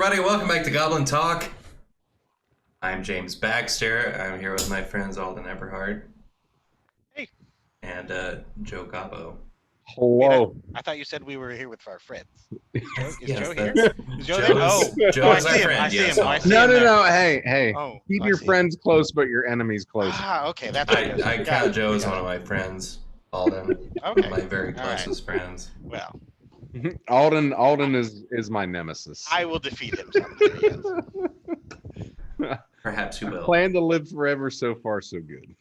everybody, welcome back to Goblin Talk. I'm James Baxter. I'm here with my friends Alden Eberhard. Hey. And Joe Gabo. Hello. I thought you said we were here with our friends. Is Yes, Joe here? that's- Is Joe there? Oh, Joe's I our see him. friend. I see Yes, him. I Alden. see him there. No. Hey. Oh, Keep I your see. friends close, but your enemies close. Ah, okay. That's what it is. I Got count it. Joe as Got one it. of my friends, Alden. Okay. My very All right. closest friends. Well, Alden is my nemesis. I will defeat him someday. Yes. Perhaps you will. Plan to live forever. So far, so good.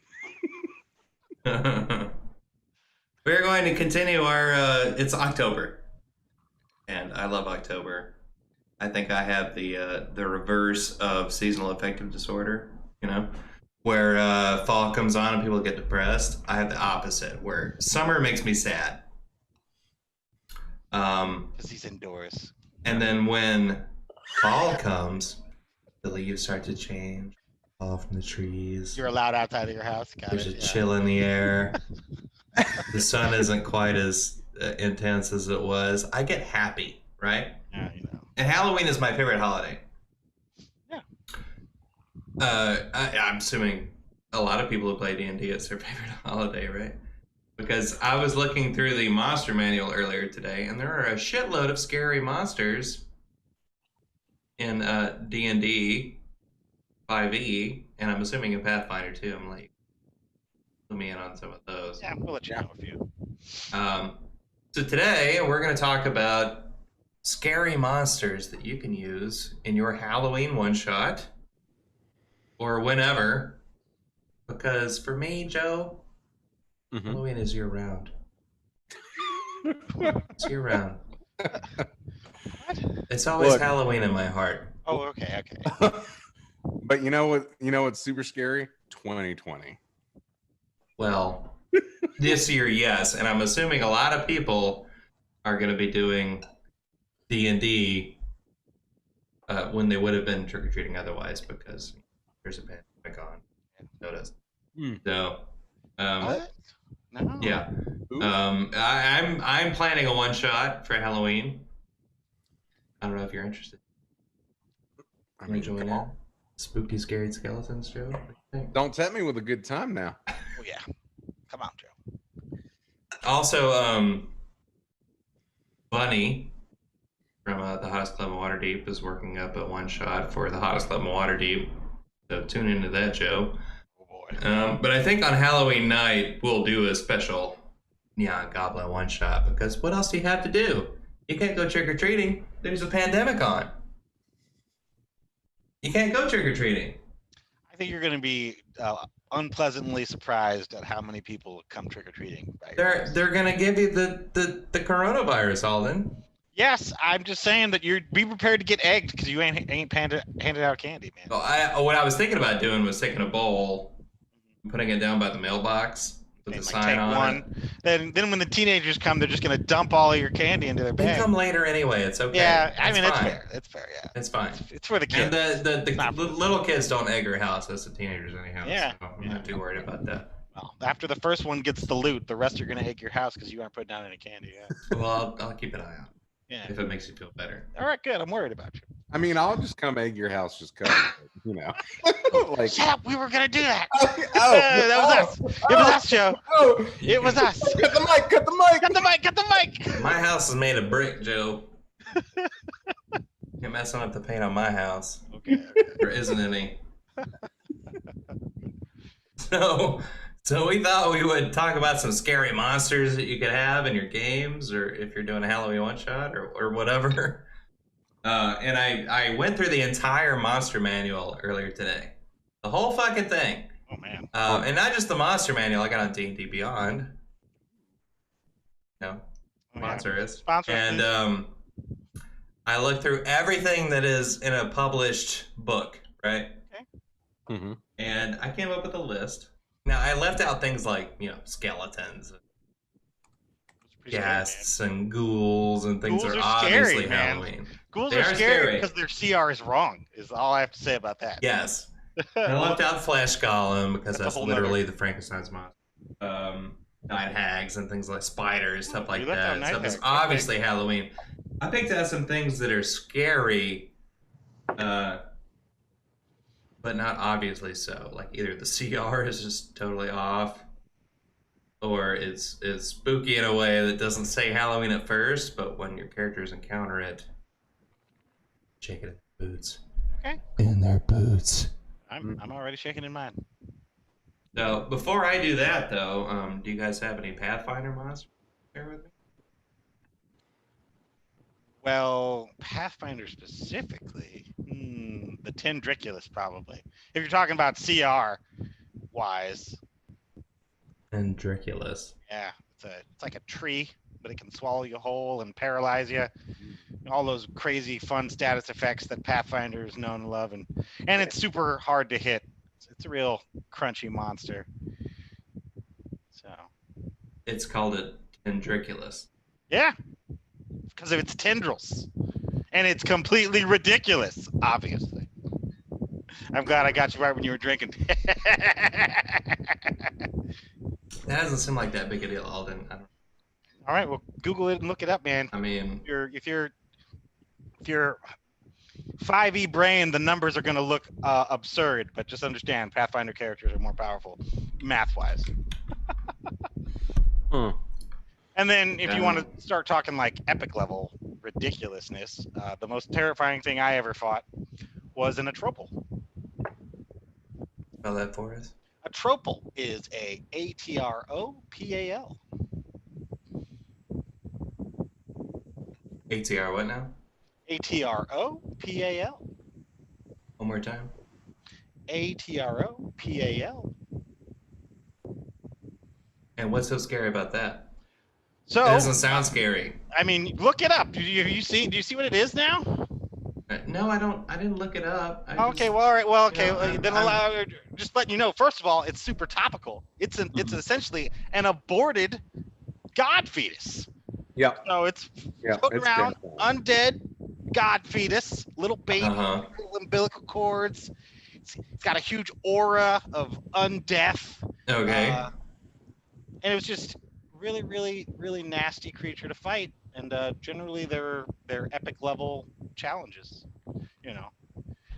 We're going to continue our, it's October. And I love October. I think I have the reverse of seasonal affective disorder, you know, where fall comes on and people get depressed. I have the opposite, where summer makes me sad. Because he's indoors. And then when fall comes, the leaves start to change, fall from the trees. You're allowed outside of your house. Got There's it. a Yeah. chill in the air. The sun isn't quite as intense as it was. I get happy, right? Yeah, you know. And Halloween is my favorite holiday. Yeah. I'm assuming a lot of people who play D&D, it's their favorite holiday, right? Because I was looking through the monster manual earlier today, and there are a shitload of scary monsters in D&D 5e, and I'm assuming in Pathfinder too. I'm like, let me in on some of those. Yeah, we'll let you out with you. So today we're going to talk about scary monsters that you can use in your Halloween one-shot or whenever. Because for me, Joe, Halloween is year-round. It's year-round. What? It's always Look. Halloween in my heart. Oh, okay. But you know what? You know what's super scary? 2020. Well, this year, yes, and I'm assuming a lot of people are going to be doing D&D when they would have been trick-or-treating otherwise because there's a pandemic on. Notice. So, What? No. yeah. Ooh. I'm planning a one-shot for Halloween. I don't know if you're interested. I Want mean, to join come in? on. Spooky, scary skeletons, Joe? What do you think? Don't tempt me with a good time now. Oh, yeah. Come on, Joe. Also, Bunny from the Hottest Club in Waterdeep is working up a one-shot for the Hottest Club in Waterdeep. So tune into that, Joe. Oh, boy. But I think on Halloween night, we'll do a special Neon Goblin one-shot because what else do you have to do? You can't go trick-or-treating. There's a pandemic on. You can't go trick-or-treating. I think you're going to be unpleasantly surprised at how many people come trick-or-treating. Right? They're gonna give you the coronavirus, Alden. Yes, I'm just saying that you're be prepared to get egged because you ain't handed out candy, man. Well, what I was thinking about doing was taking a bowl, putting it down by the mailbox with And, the like, sign take on one. Then when the teenagers come, they're just gonna dump all of your candy into their it. They bag. come later anyway. It's okay. Yeah, I mean it's fine. fair. It's fair. Yeah, It's fine. it's for the And kids. the not for little kids don't egg your house. That's the teenagers anyhow. Yeah, So I'm yeah. not too worried about that. Well, after the first one gets the loot, the rest are gonna egg your house because you aren't putting down any candy. Yeah. Well, I'll keep an eye out Yeah. if it makes you feel better. All right, good. I'm worried about you. I mean, I'll just come egg your house, just come. You know. Like. Shut up. We were gonna do that. Oh, That was us. It was us, Joe. Oh, It was us. cut the mic. Cut the mic. Cut the mic. Cut the mic. My house is made of brick, Joe. You're messing up the paint on my house. Okay. There isn't any. So we thought we would talk about some scary monsters that you could have in your games, or if you're doing a Halloween one shot or whatever. And I went through the entire monster manual earlier today, the whole fucking thing. Oh man. And not just the monster manual. I got on D&D Beyond. No, Oh, yeah. sponsor is. Sponsor. And I looked through everything that is in a published book, right? Mhm. And I came up with a list. Now, I left out things like, skeletons, Pretty scary, man. ghasts, and ghouls, and things Ghouls that are are scary, obviously man. Halloween. Ghouls They are are scary scary. because their CR is wrong. Is all I have to say about that. Yes. And I left out Flesh Golem because That's a that's whole literally the Frankenstein's monster. Night hags and things like spiders, stuff like You left out that. night Stuff that's hags, obviously Halloween. I picked out some things that are scary but not obviously so. Like either the CR is just totally off, or it's spooky in a way that doesn't say Halloween at first, but when your characters encounter it, shake it in their boots. Okay. In their boots. I'm already shaking in mine. So before I do that, though, do you guys have any Pathfinder monsters to share with me? Well, Pathfinder specifically, the Tendriculus probably. If you're talking about CR wise, Andriculus. yeah, it's like a tree, but it can swallow you whole and paralyze you. All those crazy fun status effects that Pathfinder is known to love, and it's super hard to hit. It's a real crunchy monster. So It's called a Tendriculus. yeah, because of its tendrils, and it's completely ridiculous. Obviously, I'm glad I got you right when you were drinking. That doesn't seem like that big a deal, Alden. I don't. All right, well, Google it and look it up, man. I mean, If you're 5e brain, the numbers are going to look absurd, but just understand Pathfinder characters are more powerful math-wise. Huh. And then if you Yeah. want to start talking like epic level ridiculousness, the most terrifying thing I ever fought was an atropal. spell that for us. Atropal is a ATROPAL. ATR what now? ATROPAL. One more time. ATROPAL. And what's so scary about that? So It doesn't sound scary. I mean, look it up. Do you see what it is now? No, I don't. I didn't look it up. Okay, well, all right, well, okay, Yeah, then allow. Just letting you know. First of all, it's super topical. It's essentially an aborted god fetus. Yep. So it's Yeah. floating It's around, terrifying. undead god fetus, little baby, Uh-huh. little umbilical cords. It's got a huge aura of undeath. Okay. And it was just really, really, really nasty creature to fight. And generally, they're epic level challenges. You know.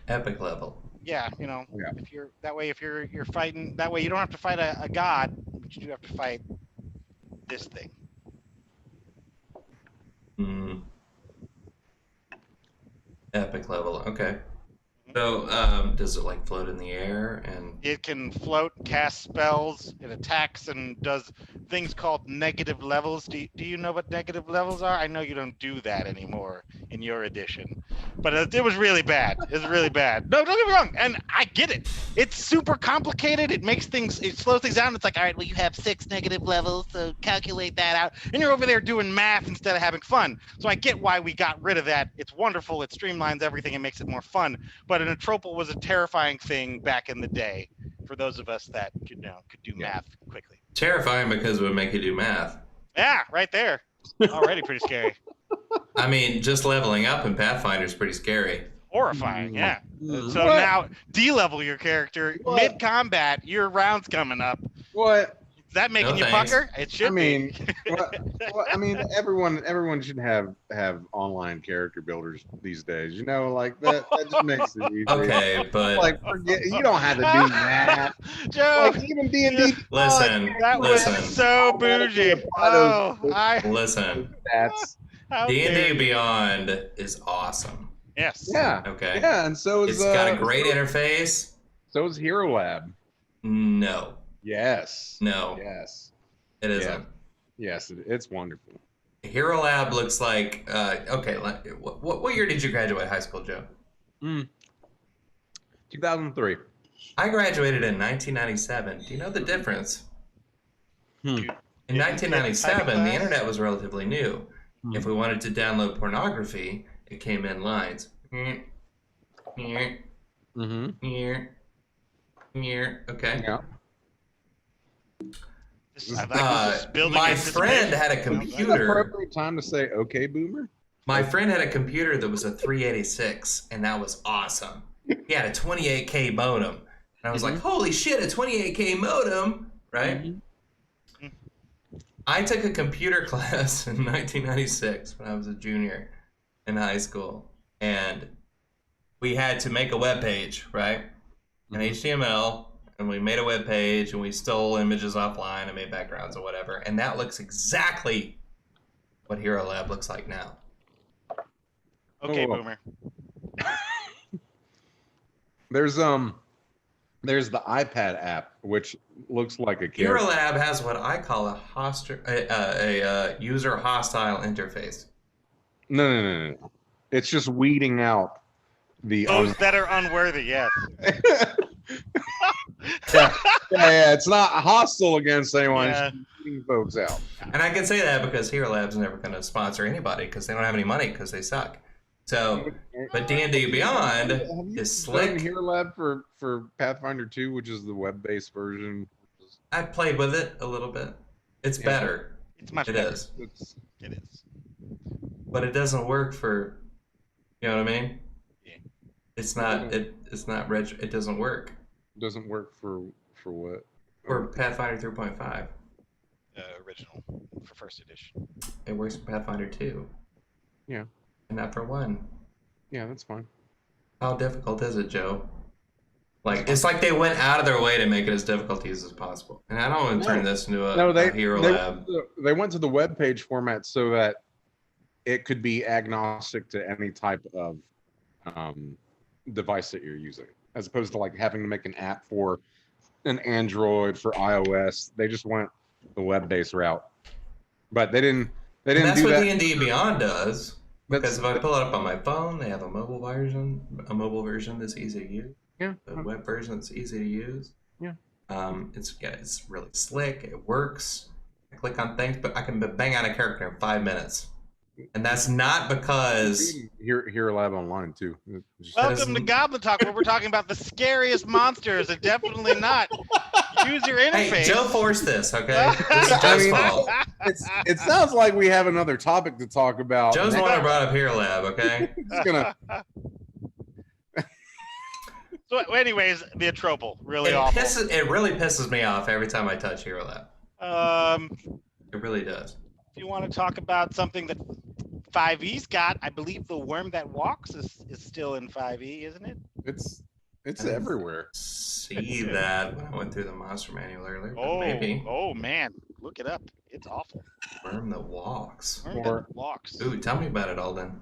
Epic level. Yeah, you know, Yeah. if you're fighting that way, you don't have to fight a god, but you do have to fight this thing. Hmm. Epic level. Okay. So, does it like float in the air and? It can float, cast spells, it attacks and does things called negative levels. Do you know what negative levels are? I know you don't do that anymore in your edition, but it was really bad. It was really bad. No, don't get me wrong, and I get it. It's super complicated. It slows things down. It's like, all right, well, you have 6 negative levels, so calculate that out. And you're over there doing math instead of having fun. So I get why we got rid of that. It's wonderful. It streamlines everything and makes it more fun. But an atropal was a terrifying thing back in the day for those of us that could do math quickly. Terrifying because it would make you do math. Yeah, right there. Already pretty scary. I mean, just leveling up in Pathfinder is pretty scary. Horrifying, yeah. So What? now de-level your character What? mid-combat. Your round's coming up. What? Is that making No you thanks. pucker? It should I mean, be. I mean, everyone should have online character builders these days. You know, like that just makes it easy. Okay, but Like, forget you don't have to do that. Joe, Like even D&D. listen, that was listen, so bougie. Oh, listen. That's how dare D&D you. Beyond is awesome. Yes. yeah, Okay. yeah, and so is It's got a great interface. so is Hero Lab. No, Yes. no, Yes. it isn't. Yes. It's wonderful. Hero Lab looks like okay. What year did you graduate high school, Joe? 2003. I graduated in 1997. Do you know the difference? Hmm. In Did you 1997, take a the class? internet was relatively new. Hmm. If we wanted to download pornography, it came in lines. Here, Mm-hmm. here, here. Okay. Yeah. I like this building My anticipation. friend had a Is this the computer. appropriate time to say "Okay, Boomer"? My friend had a computer that was a 386, and that was awesome. He had a 28K modem. And I was like, holy shit, a 28K modem, right? Mhm. I took a computer class in 1996 when I was a junior in high school. And we had to make a web page, right? In HTML, and we made a web page, and we stole images offline and made backgrounds or whatever, and that looks exactly what Hero Lab looks like now. Okay, Oh. Boomer. There's the iPad app, which looks like a Hero character. Lab has what I call a user hostile interface. No. It's just weeding out the Those that are unworthy, yes. yeah, it's not hostile against anyone. Yeah. It's just weeding folks out. And I can say that because Hero Lab's never going to sponsor anybody because they don't have any money because they suck. So, but D&D Beyond Have you is done slick. Hero Lab for Pathfinder 2, which is the web-based version? I played with it a little bit. It's better. It's much It better. is. It is. But it doesn't work for, you know what I mean? Yeah. It's not. It's not reg. It doesn't work Doesn't work for what? for Pathfinder 3.5. Original for first edition. It works for Pathfinder 2. Yeah. And not for 1. Yeah, that's fine. How difficult is it, Joe? Like, it's like they went out of their way to make it as difficult as possible. And I don't want to turn this into a Hero Lab. They went to the web page format so that it could be agnostic to any type of device that you're using, as opposed to like having to make an app for an Android, for iOS. They just went the web-based route, but they didn't. They didn't And that's do what that. D&D Beyond does. Because That's- if I pull it up on my phone, they have a mobile version that's easy to use. Yeah. A web version that's easy to use. Yeah. It's really slick. It works. I click on things, but I can bang out a character in 5 minutes. And that's not because Hero Lab Online too. Welcome to Goblin Talk, where we're talking about the scariest monsters and definitely not user interface. Hey, Joe forced this, okay? This is Joe's fault. It sounds like we have another topic to talk about. Joe's the one who brought up Hero Lab, okay? It's gonna. So, anyways, the Atropal, really It awful. it really pisses me off every time I touch Hero Lab. It really does. If you want to talk about something that 5e's got, I believe the Worm That Walks is still in 5e, isn't it? It's I everywhere. See that when I went through the monster manual earlier. But Oh, maybe. oh man, look it up. It's awful. Worm that walks. Worm Or- That Walks. Ooh, tell me about it, Alden.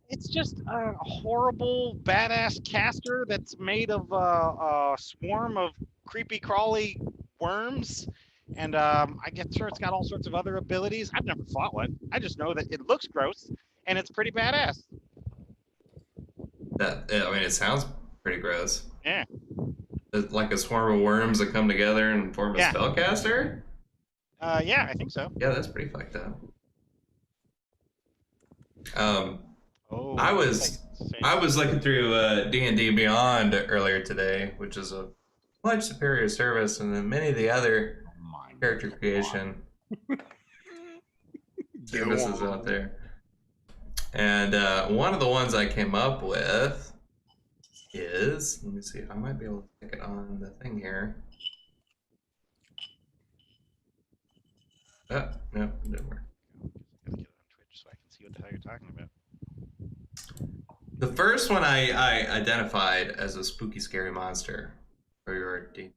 It's just a horrible, badass caster that's made of a swarm of creepy, crawly worms. And I get sure it's got all sorts of other abilities. I've never fought one. I just know that it looks gross and it's pretty badass. It sounds pretty gross. Yeah. It's like a swarm of worms that come together and form a Yeah. spellcaster? Yeah, I think so. Yeah, that's pretty fucked up. Oh, I was looking through D&D Beyond earlier today, which is a much superior service than many of the other character creation services out there. And one of the ones I came up with is, let me see if I might be able to stick it on the thing here. Oh, no, it didn't work. Gotta get it on Twitch so I can see what the hell you're talking about. The first one I identified as a spooky, scary monster for your D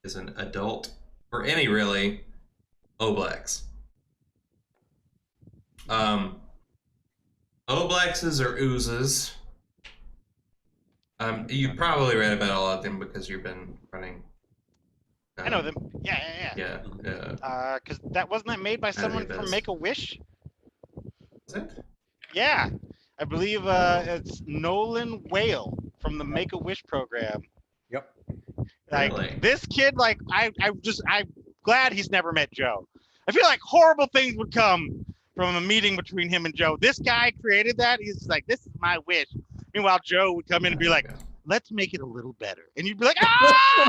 is an adult, or any really, Obleks. Oblexes or oozes. You probably read about all of them because you've been running. I know them. Yeah. Yeah. Because wasn't that made by someone think it from is. Make-A-Wish? Is it? Yeah, I believe it's Nolan Whale from the Make-A-Wish program. Yep. Like Really? this kid, like I'm glad he's never met Joe. I feel like horrible things would come from a meeting between him and Joe. This guy created that. He's like, this is my wish. Meanwhile, Joe would come in and be like, let's make it a little better. And you'd be like, ah!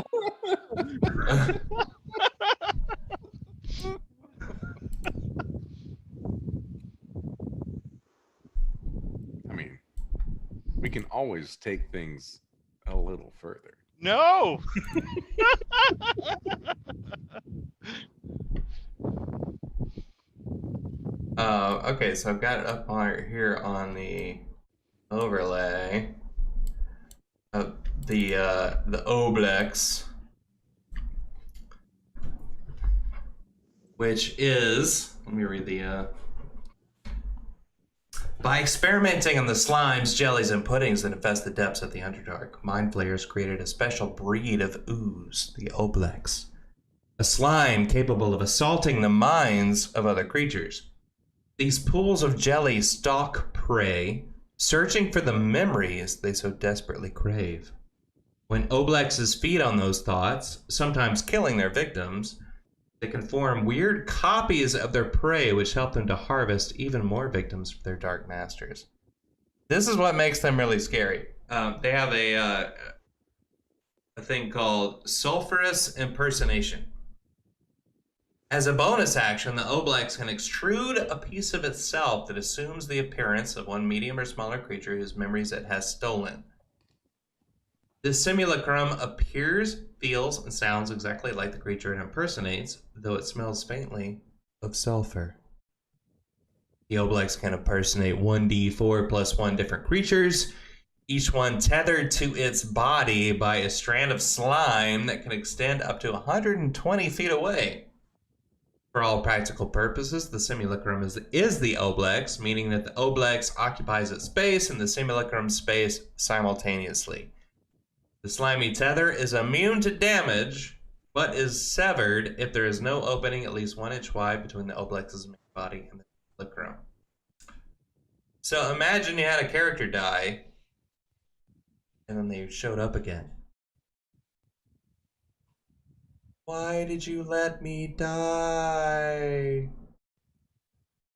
I mean, we can always take things a little further. No. Okay, so I've got it up here on the overlay of the Oblex, which is, let me read the. By experimenting on the slimes, jellies, and puddings that infest the depths of the Underdark, Mind Flayers created a special breed of ooze, the Oblex, a slime capable of assaulting the minds of other creatures. These pools of jelly stalk prey, searching for the memories they so desperately crave. When Oblexes feed on those thoughts, sometimes killing their victims, they can form weird copies of their prey, which help them to harvest even more victims for their dark masters. This is what makes them really scary. They have a thing called sulfurous impersonation. As a bonus action, the Oblex can extrude a piece of itself that assumes the appearance of one medium or smaller creature whose memories it has stolen. The simulacrum appears, feels, and sounds exactly like the creature it impersonates, though it smells faintly of sulfur. The Oblex can impersonate 1d4 plus 1 different creatures, each one tethered to its body by a strand of slime that can extend up to 120 feet away. For all practical purposes, the simulacrum is the Oblex, meaning that the Oblex occupies its space and the simulacrum's space simultaneously. The slimy tether is immune to damage, but is severed if there is no opening at least 1 inch wide between the Oblex's main body and the simulacrum. So imagine you had a character die, and then they showed up again. Why did you let me die?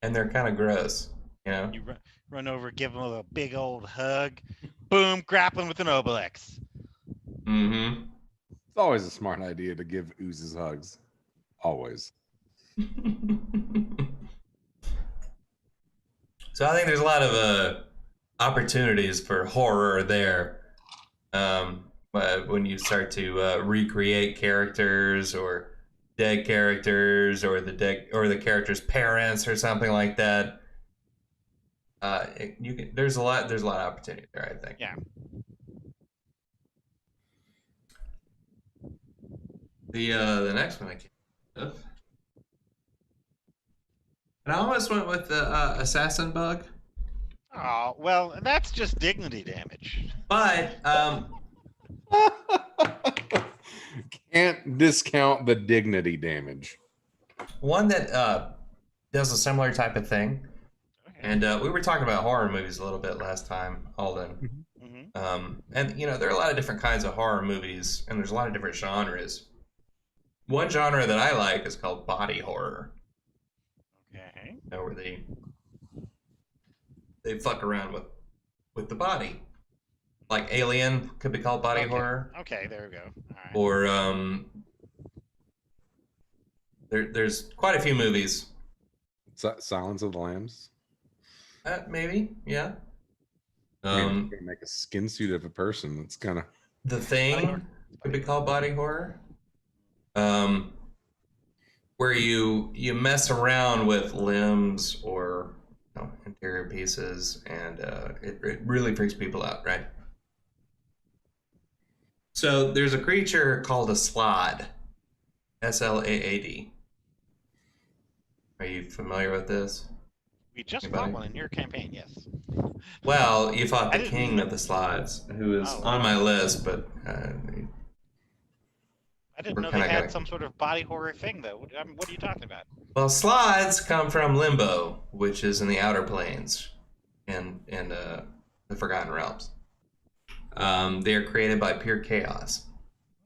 And they're kind of gross, you know? You run over, give them a big old hug. Boom, grappling with an Obelix. Mm-hmm. It's always a smart idea to give oozes hugs. Always. So I think there's a lot of opportunities for horror there. When you start to recreate characters or dead characters or the character's parents or something like that, there's a lot of opportunity there, I think. Yeah. The next one I came up with, and I almost went with the assassin bug, Oh, well, that's just dignity damage. but Can't discount the dignity damage. one that does a similar type of thing. Okay. And we were talking about horror movies a little bit last time, Alden. Mm-hmm. And you know, there are a lot of different kinds of horror movies, and there's a lot of different genres. One genre that I like is called body horror. Okay. You know, where they fuck around with the body. Like Alien could be called body horror. Okay, there we go. All right. Or there's quite a few movies. Silence of the Lambs. Maybe, yeah. You're gonna make a skin suit of a person. That's kind of The Thing could be called body horror. Where you mess around with limbs or interior pieces, and it really freaks people out, right? So there's a creature called a Slaad, Slaad. Are you familiar with this? We just Anybody? fought one in your campaign, yes. Well, you fought I the didn't king know. of the Slaads, who is Oh. on my list, but I didn't We're know they kinda had gonna- some sort of body horror thing, though. What are you talking about? well, Slaads come from Limbo, which is in the Outer Planes, in the Forgotten Realms. They are created by pure chaos.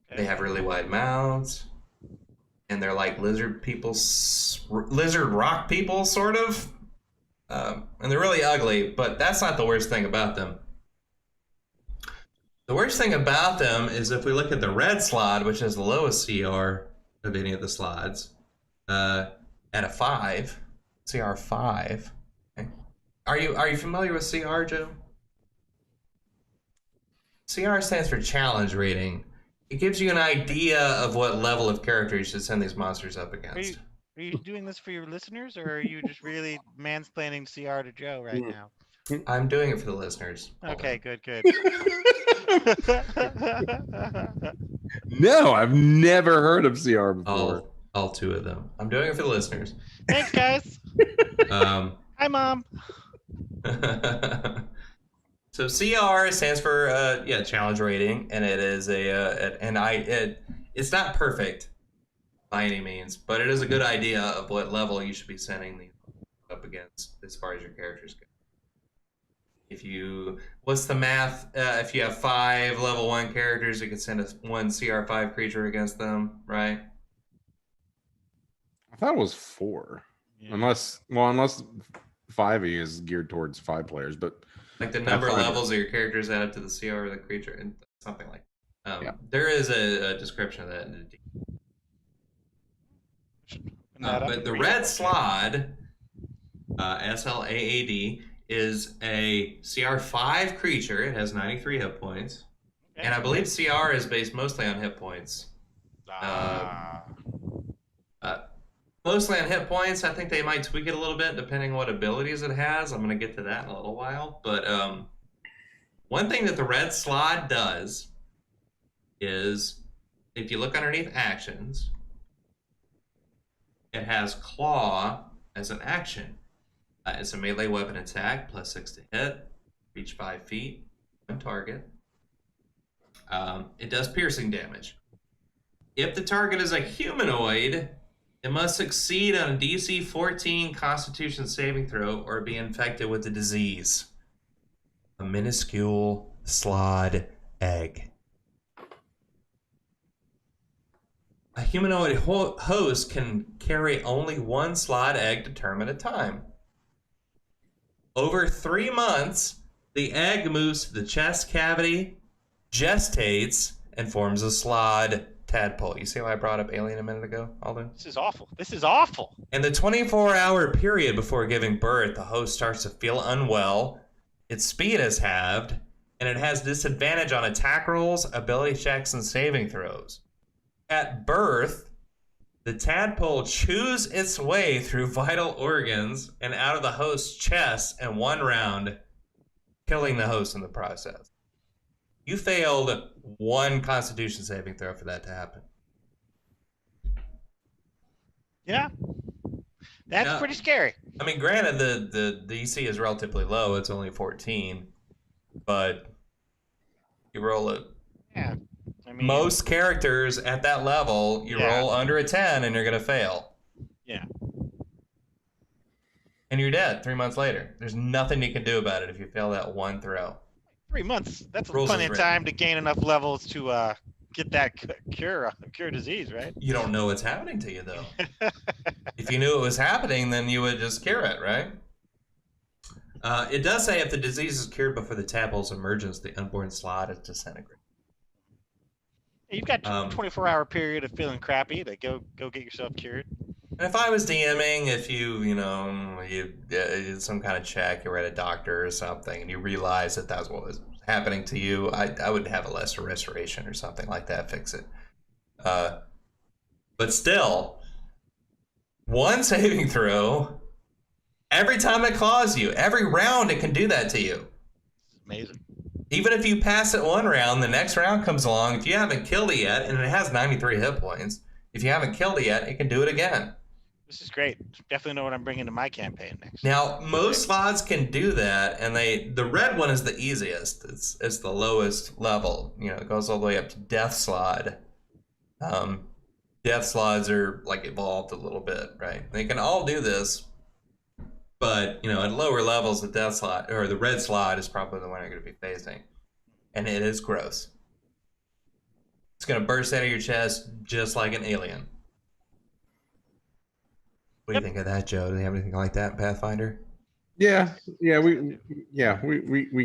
Okay. They have really wide mouths, and they're like lizard rock people, sort of. And they're really ugly, but that's not the worst thing about them. The worst thing about them is if we look at the red Slaad, which is the lowest CR of any of the Slaads, at a 5, CR 5. Okay. Are you familiar with CR, Joe? CR stands for challenge rating. It gives you an idea of what level of character you should send these monsters up against. Are you doing this for your listeners, or are you just really mansplaining CR to Joe right now? I'm doing it for the listeners. Hold Okay, on. good, good. No, I've never heard of CR before. All two of them. I'm doing it for the listeners. Thanks, guys. Um, Hi, Mom. so CR stands for challenge rating, and it is it's not perfect by any means, but it is a good idea of what level you should be sending these up against as far as your characters go. What's the math? If you have 5 level 1 characters, you can send one CR5 creature against them, right? I thought it was 4. Yeah. Unless 5e is geared towards 5 players, but Like the number of Pathfinder. levels of your characters added to the CR of the creature, and something like that. Yeah. There is a description of that. But the red slod, SLAAD, is a CR5 creature. It has 93 hit points. Okay. And I believe CR is based mostly on hit points. Mostly on hit points. I think they might tweak it a little bit depending on what abilities it has. I'm going to get to that in a little while. But one thing that the red slot does is, if you look underneath actions, it has Claw as an action. It's a melee weapon attack, +6 to hit, reach 5 feet, one target. It does piercing damage. If the target is a humanoid, it must succeed on a DC 14 Constitution saving throw or be infected with the disease. A minuscule slod egg. A humanoid host can carry only one slod egg to term at a time. Over 3 months, the egg moves to the chest cavity, gestates, and forms a slod tadpole. You see why I brought up Alien a minute ago, Alden? This is awful. This is awful. In the 24-hour period before giving birth, the host starts to feel unwell, its speed is halved, and it has disadvantage on attack rolls, ability checks, and saving throws. At birth, the tadpole chews its way through vital organs and out of the host's chest in 1 round, killing the host in the process. You failed 1 Constitution saving throw for that to happen. Yeah. That's pretty scary. I mean, granted, the DC is relatively low. It's only 14. But you roll it. Yeah. I mean, Most characters at that level, you roll under a 10 and you're going to fail. Yeah. And you're dead 3 months later. There's nothing you can do about it if you fail that 1 throw. 3 months. That's Rules plenty is of written. time to gain enough levels to get that cure disease, right? You don't know what's happening to you, though. If you knew it was happening, then you would just cure it, right? It does say if the disease is cured before the tadpole's emergence, the unborn slot is disintegrated. You've got 24-hour period of feeling crappy to go get yourself cured. And if I was DMing, if you did some kind of check, you were at a doctor or something, and you realized that that's what was happening to you, I would have a lesser restoration or something like that, fix it. But still, 1 saving throw, every time it claws you, every round it can do that to you. It's amazing. Even if you pass it 1 round, the next round comes along, if you haven't killed it yet, and it has 93 hit points, if you haven't killed it yet, it can do it again. This is great. Definitely know what I'm bringing to my campaign next. Now, most slots can do that, and the red one is the easiest. It's the lowest level. You know, it goes all the way up to Death Slod. Death Slods are like evolved a little bit, right? They can all do this, but at lower levels, the Death Slod or the red slot is probably the one you're going to be facing, and it is gross. It's going to burst out of your chest just like an alien. What do you think of that, Joe? Do you have anything like that in Pathfinder? Yeah, we got We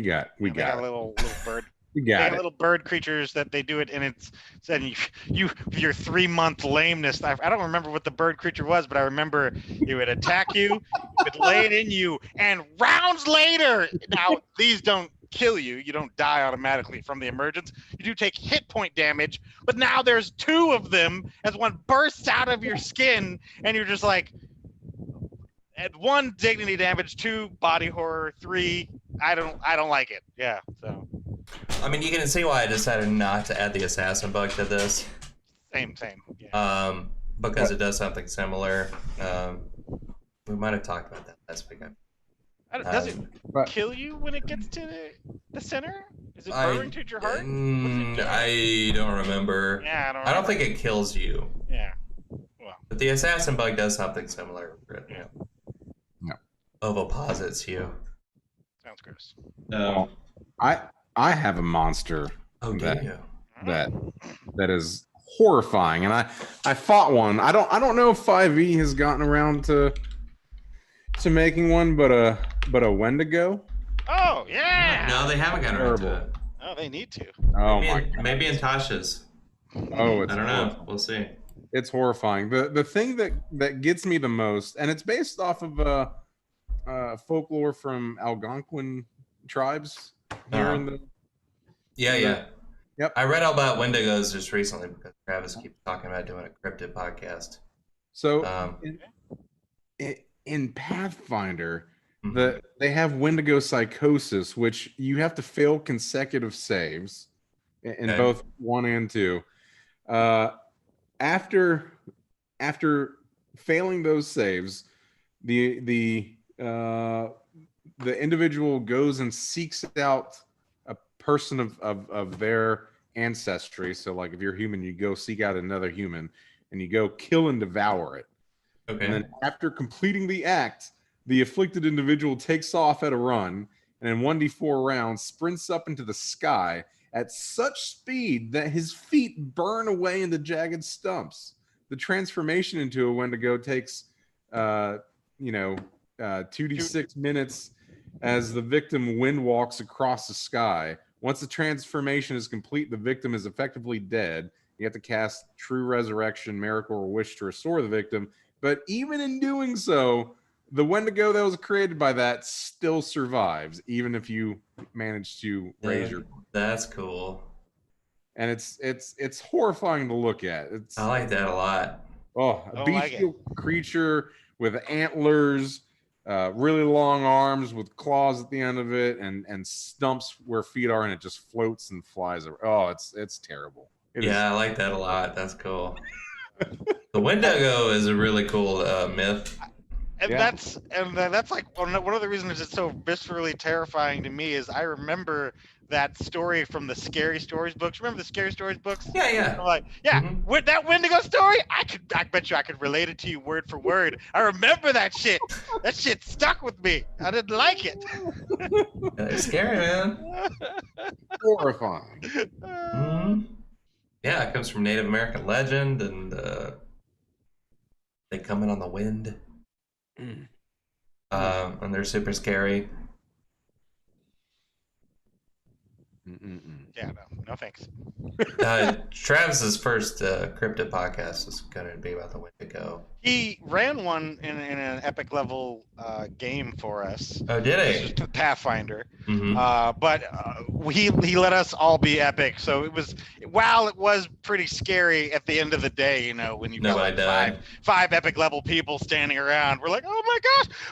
got it. a little bird. We They got got it. little bird creatures that they do it, and it's said your 3-month lameness. I don't remember what the bird creature was, but I remember it would attack you, it would lay it in you, and rounds later. Now these don't kill you; you don't die automatically from the emergence. You do take hit point damage, but now there's 2 of them as one bursts out of your skin, and you're just like, at 1, dignity damage, 2, body horror, 3, I don't like it. Yeah, so I mean, you can see why I decided not to add the assassin bug to this. same. Yeah. Because it does something similar. We might have talked about that last week. Does it But kill you when it gets to the center? Is it I- burrowing to your heart? What does it do? I don't remember. Yeah, I don't think it kills you. Yeah. Well, But the assassin bug does something similar. Yeah. No. Ovoposits you. sounds gross. I have a monster Oh, do that you? that is horrifying, and I fought one. I don't know if 5e has gotten around to making one, but a Wendigo. Oh yeah. No, they haven't gotten around to Terrible. it. Oh, they need to. Oh maybe my in, god. maybe in Tasha's. Oh, it's I don't know. We'll see. It's horrifying. The thing that gets me the most, and it's based off of folklore from Algonquin tribes here in the. Yeah. Yep. I read all about Wendigos just recently because Travis keeps talking about doing a cryptid podcast. So Um, in Pathfinder, mhm. they have Wendigo psychosis, which you have to fail consecutive saves in Okay. both 1 and 2. After failing those saves, the individual goes and seeks out a person of their ancestry. So, like, if you're human, you go seek out another human, and you go kill and devour it. Okay. And then after completing the act, the afflicted individual takes off at a run, and in 1d4 rounds sprints up into the sky at such speed that his feet burn away into jagged stumps. The transformation into a Wendigo takes 2d6 minutes as the victim wind walks across the sky. Once the transformation is complete, the victim is effectively dead. You have to cast True Resurrection, Miracle, or Wish to restore the victim. But even in doing so, the Wendigo that was created by that still survives, even if you manage to raise your. That's cool. And it's horrifying to look at. It's I like that a lot. a Don't like bestial creature with antlers, really long arms with claws at the end of it, and stumps where feet are, and it just floats and flies over. Oh, it's terrible. It is. I like that a lot. That's cool. The Wendigo is a really cool myth. And Yeah. that's like one of the reasons it's so viscerally terrifying to me is I remember that story from the Scary Stories books. Remember the Scary Stories books? Yeah. I'm like, yeah, Mhm. with that Wendigo story, I bet you I could relate it to you word for word. I remember that shit. That shit stuck with me. I didn't like it. It's scary, man. Horrifying. Mhm. Yeah, it comes from Native American legend, and they come in on the wind. And they're super scary. Mm-mm-mm. Yeah, no thanks. Travis's first cryptid podcast is going to be about the Wendigo. He ran one in an epic level game for us. Oh, did This he? was Pathfinder. Mm-hmm. But he let us all be epic. So it was, while it was pretty scary at the end of the day, you know, when you've got Nobody like died. five epic level people standing around, we're like, oh my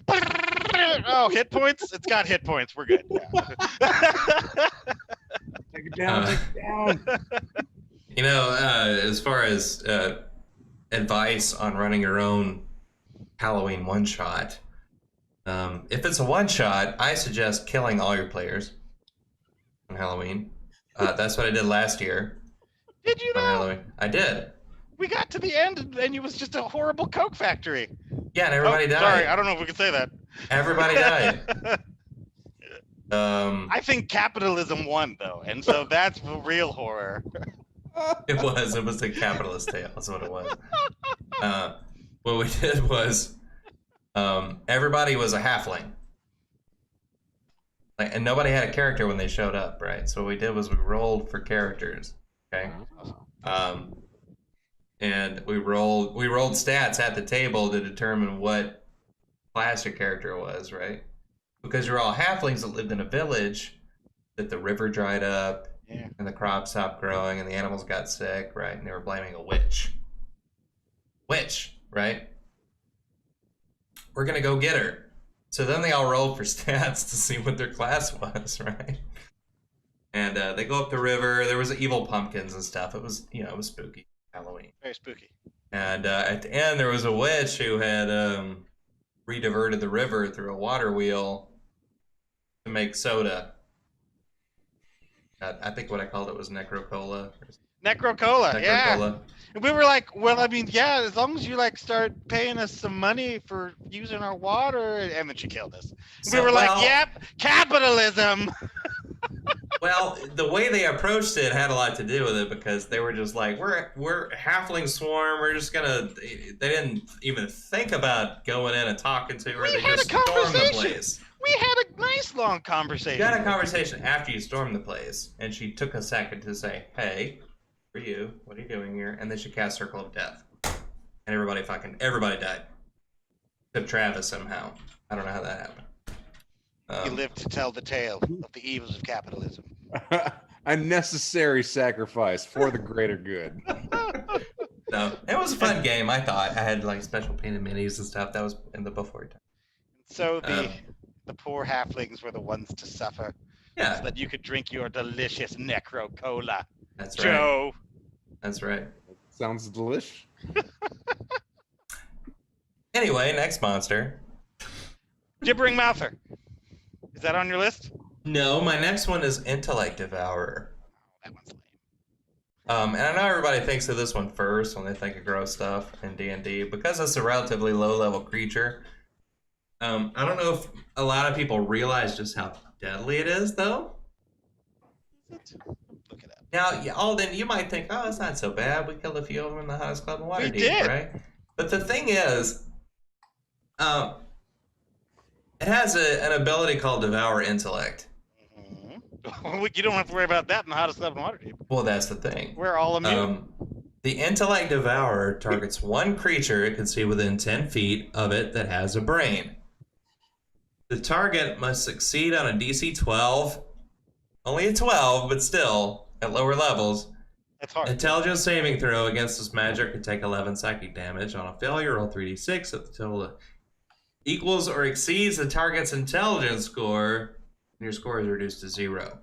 gosh, oh, hit points. It's got hit points. We're good. Yeah. Take it down. Take it down. You know, as far as advice on running your own Halloween one-shot, if it's a one-shot, I suggest killing all your players on Halloween. That's what I did last year Did you on know? Halloween. I did. We got to the end and it was just a horrible Coke factory. Yeah, and everybody died. Sorry, I don't know if we can say that. Everybody died. I think capitalism won though, and so that's the real horror. It was a capitalist tale. That's what it was. What we did was, everybody was a halfling, and nobody had a character when they showed up, right? So what we did was we rolled for characters, okay? And we rolled stats at the table to determine what class your character was, right? Because you're all halflings that lived in a village that the river dried up. Yeah. And the crops stopped growing, and the animals got sick, right? And they were blaming a witch. Right? we're gonna go get her. So then they all rolled for stats to see what their class was, right? And they go up the river. There was evil pumpkins and stuff. It was, it was spooky Halloween. Very spooky. And at the end, there was a witch who had re-diverted the river through a water wheel to make soda. I think what I called it was Necrocola. Necrocola, yeah. Necrocola. And we were like, well, I mean, yeah, as long as you like start paying us some money for using our water, and then she killed us. So, We were like, yep, capitalism. Well, the way they approached it had a lot to do with it because they were just like, we're halfling swarm. We're just gonna. They didn't even think about going in and talking to her. We They had just a stormed the conversation. place. We had a nice long conversation. You had a conversation after you stormed the place, and she took a second to say, "Hey, for you, what are you doing here?" And then she cast Circle of Death, and everybody died, except Travis somehow. I don't know how that happened. You live to tell the tale of the evils of capitalism. A necessary sacrifice for the greater good. No, it was a fun game. I thought I had like special painted minis and stuff. That was in the before time. So the poor halflings were the ones to suffer. Yeah, So that you could drink your delicious Necro-Cola. that's right. Joe. That's right. Sounds delish. Anyway, next monster. Gibbering Mouther. Is that on your list? No, my next one is Intellect Devourer. That one's lame. And I know everybody thinks of this one first when they think of gross stuff in D&D because it's a relatively low-level creature. I don't know if a lot of people realize just how deadly it is, though. Is it? Look it up. Now, Alden, you might think, oh, it's not so bad. We killed a few of them in the Hottest Club in Waterdeep, did. right? But the thing is, it has an ability called Devour Intellect. Mm-hmm. You don't have to worry about that in the Hottest Club in Waterdeep. Well, that's the thing. We're all immune. The Intellect Devourer targets one creature it can see within 10 feet of it that has a brain. The target must succeed on a DC 12, only a 12, but still, at lower levels. That's hard. Intelligence saving throw against this magic can take 11 psychic damage. On a failure, roll 3d6 if the total equals or exceeds the target's intelligence score, and your score is reduced to 0.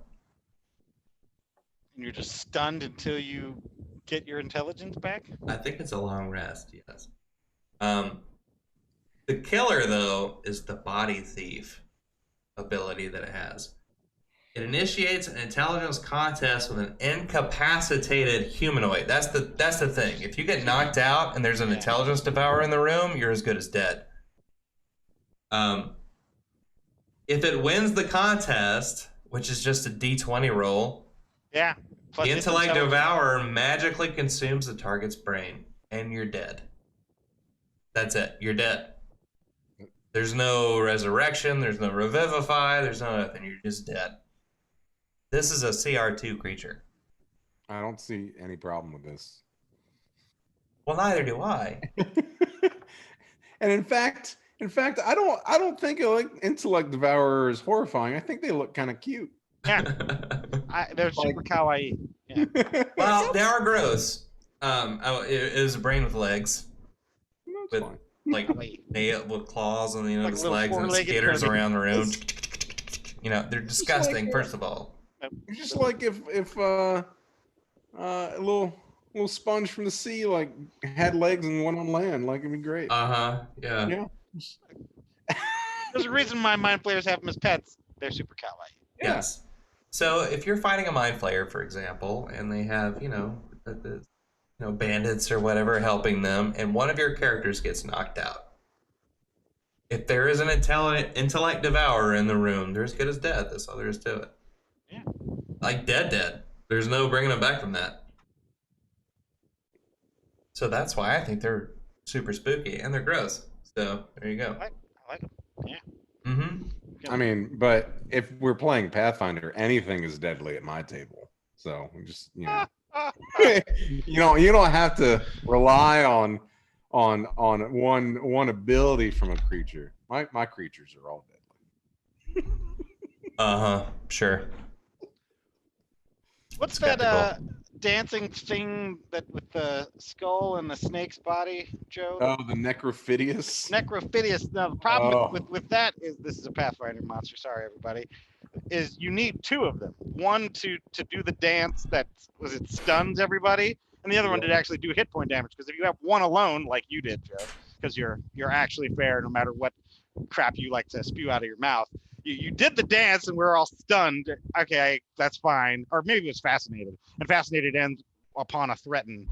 And you're just stunned until you get your intelligence back? I think it's a long rest, yes. The killer, though, is the Body Thief ability that it has. It initiates an intelligence contest with an incapacitated humanoid. That's the thing. If you get knocked out and there's an intelligence devourer in the room, you're as good as dead. If it wins the contest, which is just a D20 roll, Yeah. Plus the it's Intellect intelligence. Devourer magically consumes the target's brain, and you're dead. That's it. You're dead. There's no resurrection. There's no revivify. There's no nothing. You're just dead. This is a CR2 creature. I don't see any problem with this. Well, neither do I. And in fact, I don't think like Intellect Devourer is horrifying. I think they look kind of cute. Yeah. They're super kawaii. Yeah. Well, they are gross. It is a brain with legs, That's with fine. like nail with claws on Like its little legs and four-legged skitters bunny. around the room. They're disgusting. like, First of all, It's just like if a little sponge from the sea like had legs and went on land, like it'd be great. yeah. Yeah. There's a reason my mind players have them as pets. They're super kawaii. Yes. So if you're fighting a mind flayer, for example, and they have bandits or whatever helping them, and one of your characters gets knocked out, if there is an intellect devourer in the room, they're as good as dead. That's all there is to it. Yeah. Like dead. There's no bringing them back from that. So that's why I think they're super spooky and they're gross. So there you go. I like them. Yeah. Mm-hmm. I mean, but if we're playing Pathfinder, anything is deadly at my table. So we just you don't have to rely on one ability from a creature. My creatures are all deadly. Sure. What's Skeptical. dancing thing that with the skull and the snake's body, Joe? Oh, the Necrophidius. Necrophidius. Now the problem Oh. with that is this is a Pathfinder monster. Sorry, everybody. Is you need two of them. One to do the dance that was it stuns everybody, and the other one Yeah. to actually do hit point damage. Because if you have one alone, like you did, Joe, because you're actually fair no matter what crap you like to spew out of your mouth. You did the dance and we're all stunned. Okay, that's fine. Or maybe it was fascinated, and fascinated ends upon a threatened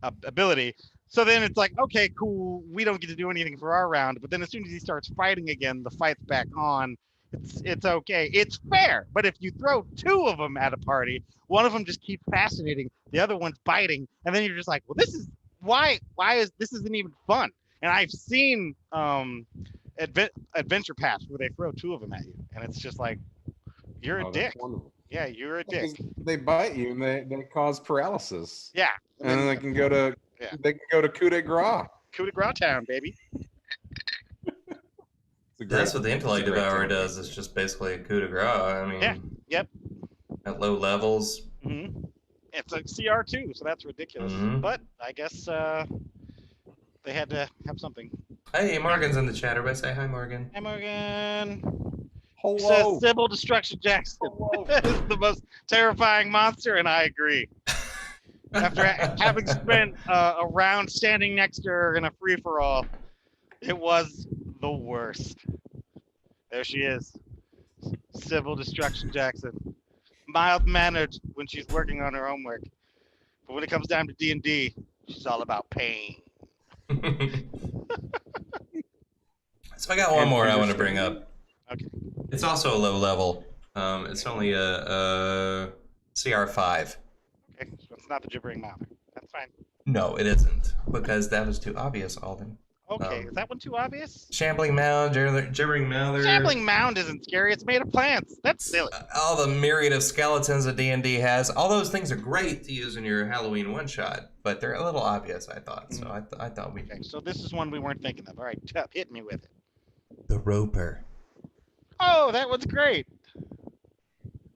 ability. So then it's like, okay, cool. We don't get to do anything for our round. But then as soon as he starts fighting again, the fight's back on. It's okay. It's fair. But if you throw two of them at a party, one of them just keeps fascinating, the other one's biting, and then you're just like, well, this is why is this isn't even fun. And I've seen adventure paths where they throw two of them at you, and it's just like, you're a Oh, dick. that's wonderful. Yeah, you're a dick. They bite you and they cause paralysis. Yeah, And then they can go to Yeah. coup de grace. coup de grace town, baby. That's what the Intellect it's a great Devourer town. does. It's just basically a coup de grace. I mean, Yeah. Yep. At low levels. Mm-hmm. It's a CR2, so that's ridiculous. Mhm. But I guess they had to have something. Hey, Morgan's in the chat. Everybody say hi, Morgan. Hey, Morgan. Hello. Says Sybil Destruction Jackson. Hello. This is the most terrifying monster, and I agree. After having spent a round standing next to her in a free-for-all, it was the worst. There she is. Sybil Destruction Jackson. Mild-mannered when she's working on her homework. But when it comes down to D&D, she's all about pain. So I got one And more I want to bring understanding. up. Okay. It's also a low level. It's only a CR5. Okay, so it's not the gibbering mouther. That's fine. No, it isn't, because that was too obvious, Alden. Okay, is that one too obvious? Shambling Mound, Gibbering Mouther. Shambling Mound isn't scary. It's made of plants. That's silly. All the myriad of skeletons that D&D has. All those things are great to use in your Halloween one-shot, but they're a little obvious, I thought. So I thought we... Okay, so this is one we weren't thinking of. All right, hit me with it. The Roper. Oh, that one's great.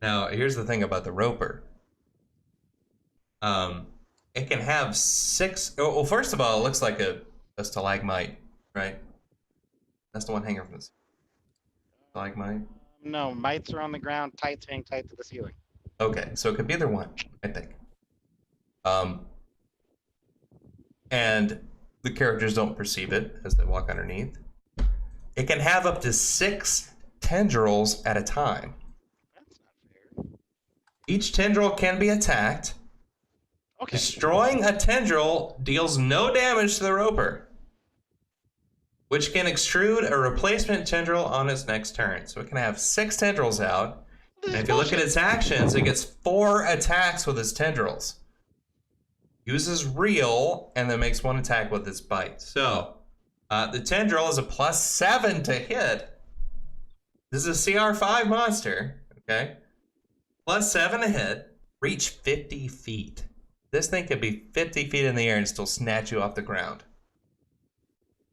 Now, here's the thing about the Roper. It can have 6... Well, first of all, it looks like a stalagmite, right? That's the one hanging from this stalagmite. No, mites are on the ground. Tights hang tight to the ceiling. Okay, so it could be either one, I think. And the characters don't perceive it as they walk underneath. It can have up to 6 tendrils at a time. That's not fair. Each tendril can be attacked. Okay. Destroying a tendril deals no damage to the Roper, which can extrude a replacement tendril on its next turn. So it can have 6 tendrils out. And if you look at its actions, it gets 4 attacks with its tendrils. Uses Reel, and then makes 1 attack with its bite. So, the tendril is a +7 to hit. This is a CR5 monster, okay? +7 to hit. Reach 50 feet. This thing could be 50 feet in the air and still snatch you off the ground.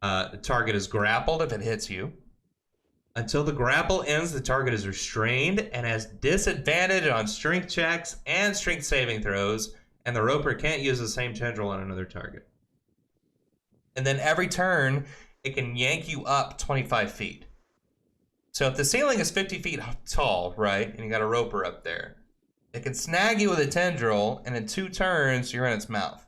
The target is grappled if it hits you. Until the grapple ends, the target is restrained and has disadvantage on strength checks and strength saving throws, and the Roper can't use the same tendril on another target. And then every turn, it can yank you up 25 feet. So if the ceiling is 50 feet tall, right, and you got a Roper up there, it can snag you with a tendril, and in 2 turns, you're in its mouth.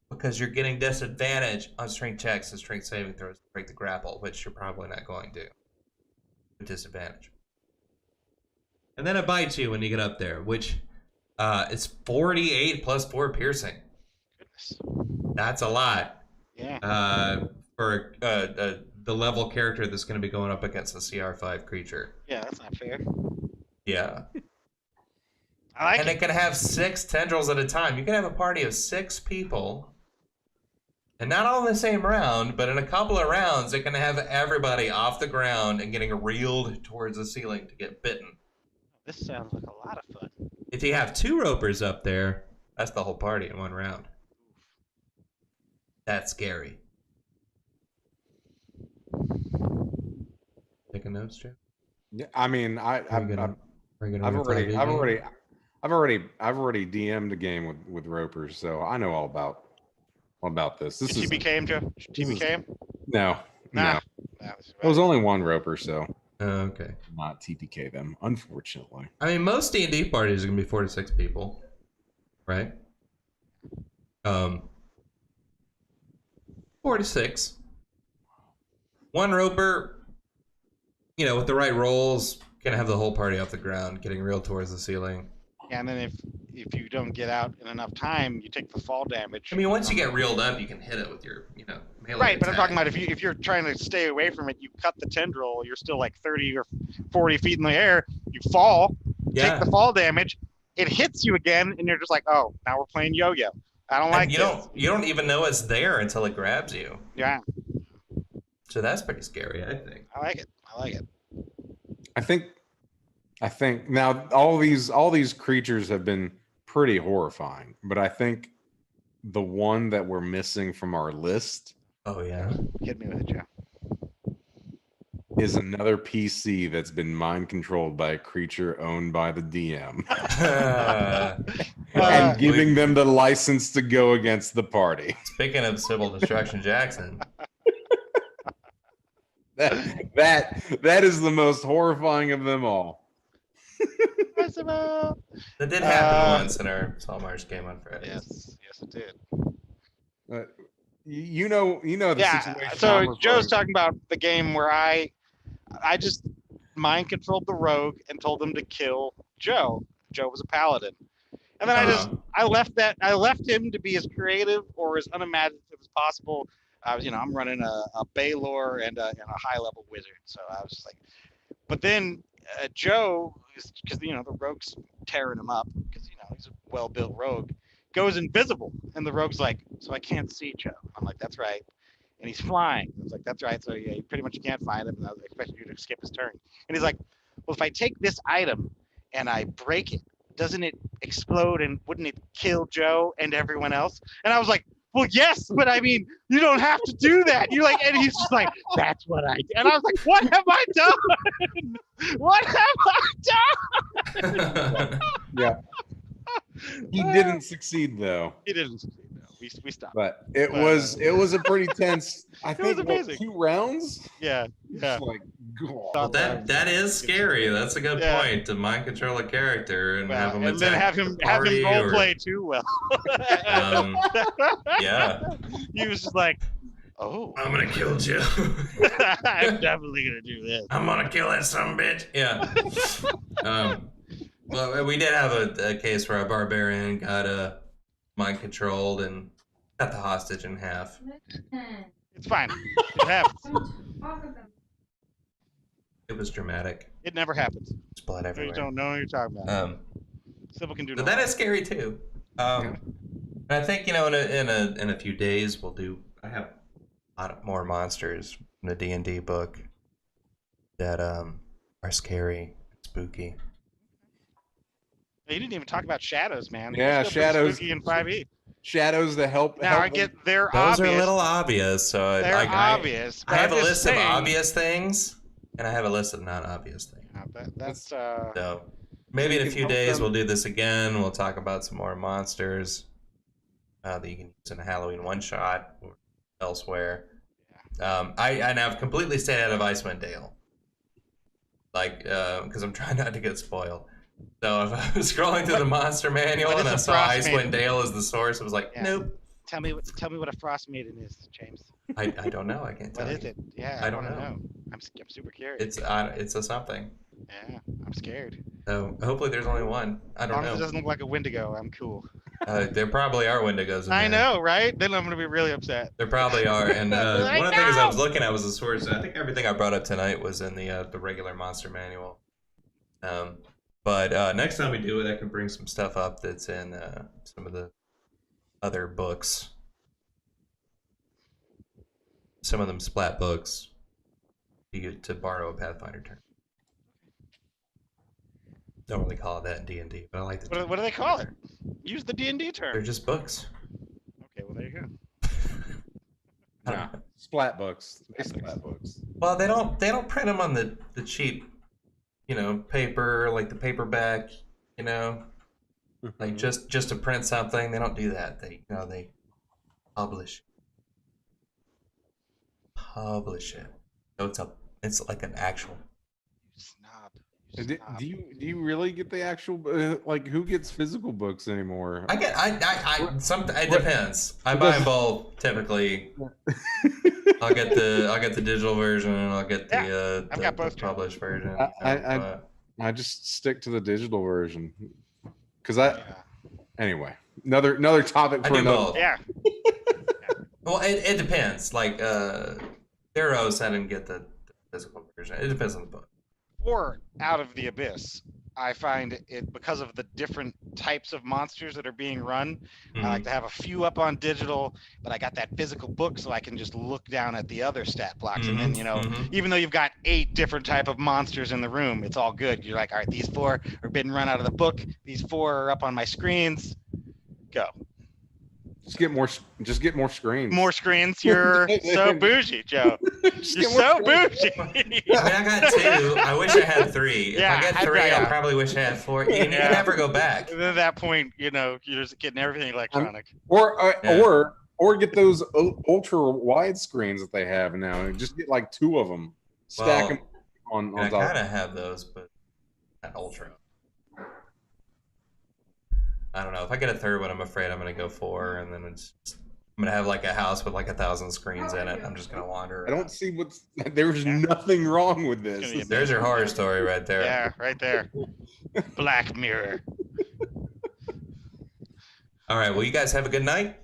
Because you're getting disadvantage on strength checks and strength saving throws to break the grapple, which you're probably not going to. With disadvantage. And then it bites you when you get up there, which is 48 plus 4 piercing. Goodness. That's a lot. Yeah. For the level character that's going to be going up against a CR5 creature. Yeah, that's not fair. Yeah. I like And it. it can have 6 tendrils at a time. You can have a party of 6 people. And not all in the same round, but in a couple of rounds, it can have everybody off the ground and getting reeled towards the ceiling to get bitten. This sounds like a lot of fun. If you have 2 Ropers up there, that's the whole party in one round. That's scary. Taking notes, Jeff? Yeah, I mean, Are you gonna I've already I've already DM'd a game with ropers, so I know all about this. This Did is TBK him, Joe? this is TBK him? no, Nah. no. That was There was only one roper, so Okay. not TPK them, unfortunately. I mean, most D&D parties are gonna be 4 to 6 people, right? 4 to 6. One roper, with the right rolls, can have the whole party off the ground, getting real towards the ceiling. Yeah, and then if you don't get out in enough time, you take the fall damage. I mean, once you get reeled up, you can hit it with your, melee Right, but I'm attack. talking about if you're trying to stay away from it, you cut the tendril, you're still like 30 or 40 feet in the air, you fall, take the fall damage, it hits you again, and you're just like, oh, now we're playing yo-yo. I don't like this. You don't even know it's there until it grabs you. Yeah. So that's pretty scary, I think. I like it. I think now all these creatures have been pretty horrifying, but I think the one that we're missing from our list, oh yeah, hit me with it, Joe, is another PC that's been mind controlled by a creature owned by the DM and giving them the license to go against the party. Speaking of Civil Destruction Jackson. That is the most horrifying of them all. That did happen once in our Saltmarsh game on Friday. Yes, it did. You know the situation. So Joe's talking about the game where I just mind controlled the rogue and told them to kill Joe. Joe was a paladin, and then I left him to be as creative or as unimaginative as possible. I'm running a Baylor and a high level wizard, so I was just like, but then Joe, because the rogue's tearing him up because he's a well built rogue, goes invisible, and the rogue's like, so I can't see Joe. I'm like, that's right. And he's flying. I was like, that's right. So yeah, you pretty much can't find him. And I was expecting you to skip his turn. And he's like, well, if I take this item and I break it, doesn't it explode and wouldn't it kill Joe and everyone else? And I was like, well, yes, but I mean, you don't have to do that. And he's just like, that's what I did. And I was like, what have I done? What have I done? Yeah. He didn't succeed though. He didn't succeed. We stopped. But it was a pretty tense. I think amazing. 2 rounds. Yeah. Like, God. Well, that is scary. That's a good point to mind control a character and have him and then have him role play too well. Yeah. He was just like, oh, I'm gonna kill Joe. I'm definitely gonna do this. I'm gonna kill that son of a bitch. Yeah. Well, we did have a case where a barbarian got mind controlled and cut the hostage in half. It's fine. It happens. It was dramatic. It never happens. There's blood everywhere. You don't know what you're talking about. Civil can do but that is scary too. I think in a few days I have a lot more monsters in the D&D book that are scary, spooky. You didn't even talk about shadows, man. Yeah, shadows. Spooky in 5e. Shadows that help. Now I get they're Those obvious. are a little obvious. So they're obvious. I have a list of obvious things, and I have a list of non-obvious things. That's so maybe in a few days we'll do this again. We'll talk about some more monsters that you can use in a Halloween one-shot or elsewhere. I've completely stayed out of Icewind Dale, because I'm trying not to get spoiled. So if I was scrolling through the monster manual and I saw Icewind Dale as the source, I was like, nope. Tell me what a frost maiden is, James. I don't know. I can't tell you. What is it? Yeah, I don't know. I'm super curious. It's a something. Yeah, I'm scared. So hopefully there's only one. I don't know. As long as it doesn't look like a Wendigo, I'm cool. There probably are Wendigos in there. I know, right? Then I'm gonna be really upset. There probably are. And one of the things I was looking at was the source. I think everything I brought up tonight was in the regular monster manual. But next time we do it, I can bring some stuff up that's in some of the other books. Some of them splat books. You get to borrow a Pathfinder term. Don't really call it that in D&D, but I like the term. What do they call it? Use the D&D term. They're just books. Okay, well there you go. Yeah, splat books. Splat books. Well, they don't print them on the cheap, paper, like the paperback, Like just to print something, they don't do that. They they publish it. So it's like an actual. You snob. You Do snob. do you really get the actual like who gets physical books anymore? I get it What- depends. I what buy does- them both typically. I'll get the digital version and I'll get the I've got both, the Joe. published version. I just stick to the digital version because Yeah. anyway, another topic I for do another. both. Yeah. Well, it depends. Like Theros, I didn't get the physical version. It depends on the book. Or Out of the Abyss. I find it because of the different types of monsters that are being run. I like to have a few up on digital, but I got that physical book so I can just look down at the other stat blocks. And then, even though you've got 8 different type of monsters in the room, it's all good. You're like, all right, these 4 are being run out of the book. These 4 are up on my screens. Go. Just get more screens. More screens. You're so bougie, Joe. Just You're get more so screens. bougie. I mean, I got 2. I wish I had 3. If Yeah, I get I 3, bet, I'll yeah. probably wish I had 4. You can Yeah. never go back. And then at that point, you're just getting everything electronic. Or get those ultra wide screens that they have now, and just get like 2 of them, stack them on I top. kind of have those, but not ultra. I don't know. If I get a 3rd one, I'm afraid I'm gonna go 4, and then I'm gonna have like a house with like 1,000 screens in it. I'm just gonna wander I around. don't see there's nothing wrong with It's gonna be this. There's your horror story right there. Yeah, right there. Black Mirror. All right. Well, you guys have a good night.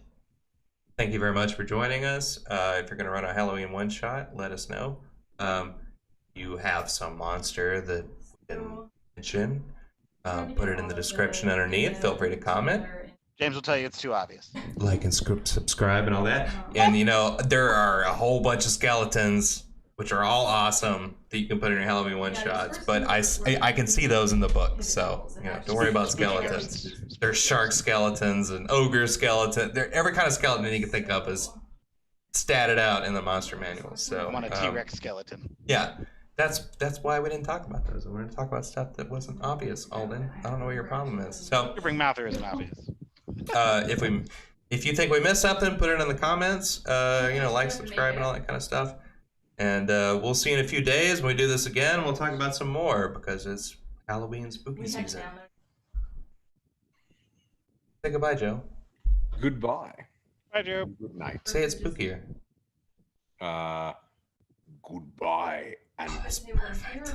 Thank you very much for joining us. If you're going to run a Halloween one shot, let us know. You have some monster that we can mention. Put it in the description underneath. Feel free to comment, James will tell you it's too obvious. like, and subscribe, and all that. And there are a whole bunch of skeletons, which are all awesome, that you can put in your Halloween one shots. But I can see those in the book, so don't worry about skeletons. There's shark skeletons and ogre skeletons. Every kind of skeleton you can think of is statted out in the monster manual. So I want a T-Rex skeleton. yeah, that's why we didn't talk about those. We're going to talk about stuff that wasn't obvious, Alden. I don't know what your problem is. So You bring Mouther isn't obvious. if you think we missed something, put it in the comments. Like, subscribe, and all that kind of stuff. And we'll see you in a few days when we do this again. We'll talk about some more because it's Halloween spooky season. Say goodbye, Joe. Goodbye. Bye, Joe. Good night. Say it's spookier. Goodbye. And That's perfect.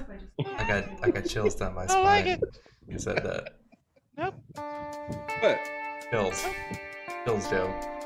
I got chills down my I spine. like it. You said that. Nope. But Chills. Chills, Joe.